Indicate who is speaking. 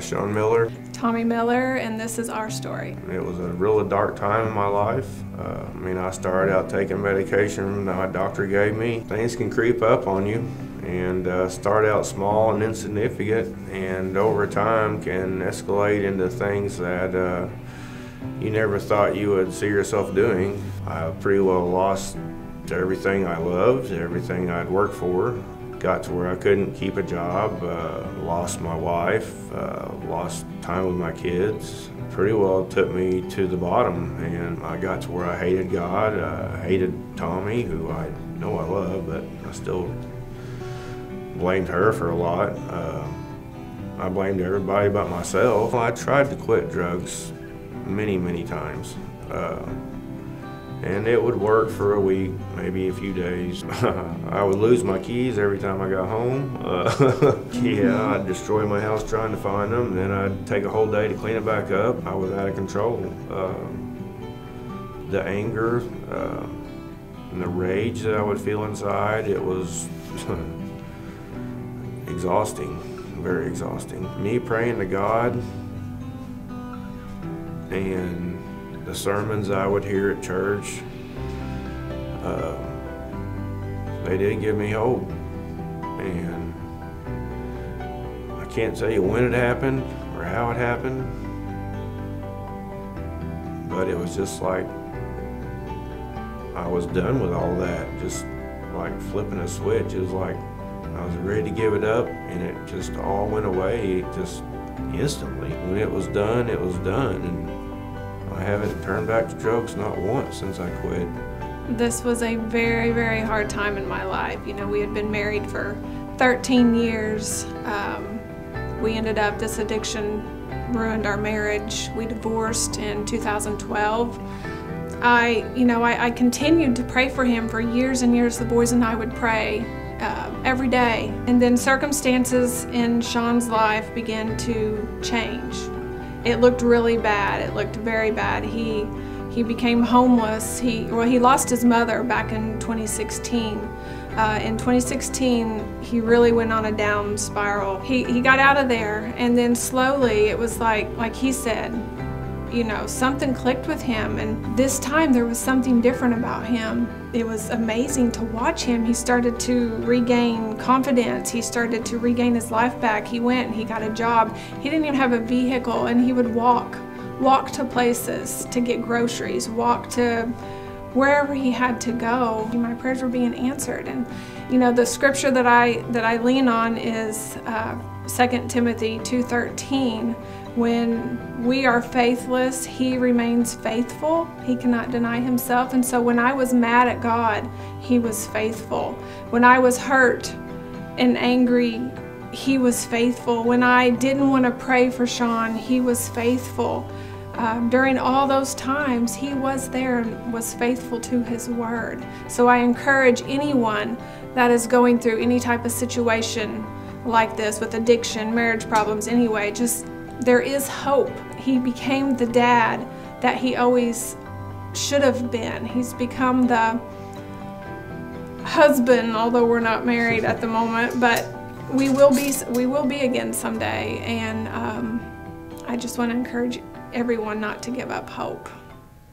Speaker 1: Shawn Miller.
Speaker 2: Tawmi Miller, and this is our story.
Speaker 1: It was a really dark time in my life. I started out taking medication my doctor gave me. Things can creep up on you and start out small and insignificant, and over time can escalate into things that you never thought you would see yourself doing. I pretty well lost everything I loved, everything I'd worked for. Got to where I couldn't keep a job, lost my wife, lost time with my kids. Pretty well took me to the bottom, and I got to where I hated God, hated Tawmi, who I know I love, but I still blamed her for a lot. I blamed everybody but myself. I tried to quit drugs many times. And it would work for a week, maybe a few days. I would lose my keys every time I got home. Yeah, I'd destroy my house trying to find them, then I'd take a whole day to clean it back up. I was out of control. The anger and the rage that I would feel inside, it was exhausting, very exhausting. Me praying to God and the sermons I would hear at church, they did give me hope. And I can't tell you when it happened or how it happened, but it was just like I was done with all that, just like flipping a switch. It was like I was ready to give it up, and it just all went away just instantly. When it was done, it was done. And I haven't turned back to drugs not once since I quit.
Speaker 2: This was a very hard time in my life. You know, we had been married for 13 years. We ended up, this addiction ruined our marriage. We divorced in 2012. I continued to pray for him for years and years. The boys and I would pray every day. And then circumstances in Shawn's life began to change. It looked really bad. It looked very bad. He became homeless. He lost his mother back in 2016. In 2016, he really went on a down spiral. He got out of there, and then slowly it was like he said, you know, something clicked with him, and this time there was something different about him. It was amazing to watch him. He started to regain confidence. He started to regain his life back. He went and he got a job. He didn't even have a vehicle, and he would walk to places to get groceries, walk to wherever he had to go. My prayers were being answered. And you know, the scripture that I lean on is 2 Timothy 2:13. When we are faithless, he remains faithful. He cannot deny himself. And so when I was mad at God, he was faithful. When I was hurt and angry, he was faithful. When I didn't want to pray for Shawn, he was faithful. During all those times, he was there and was faithful to his word. So I encourage anyone that is going through any type of situation like this with addiction, marriage problems, anyway, just there is hope. He became the dad that he always should have been. He's become the husband, although we're not married at the moment, but we will be again someday. And I just want to encourage everyone not to give up hope.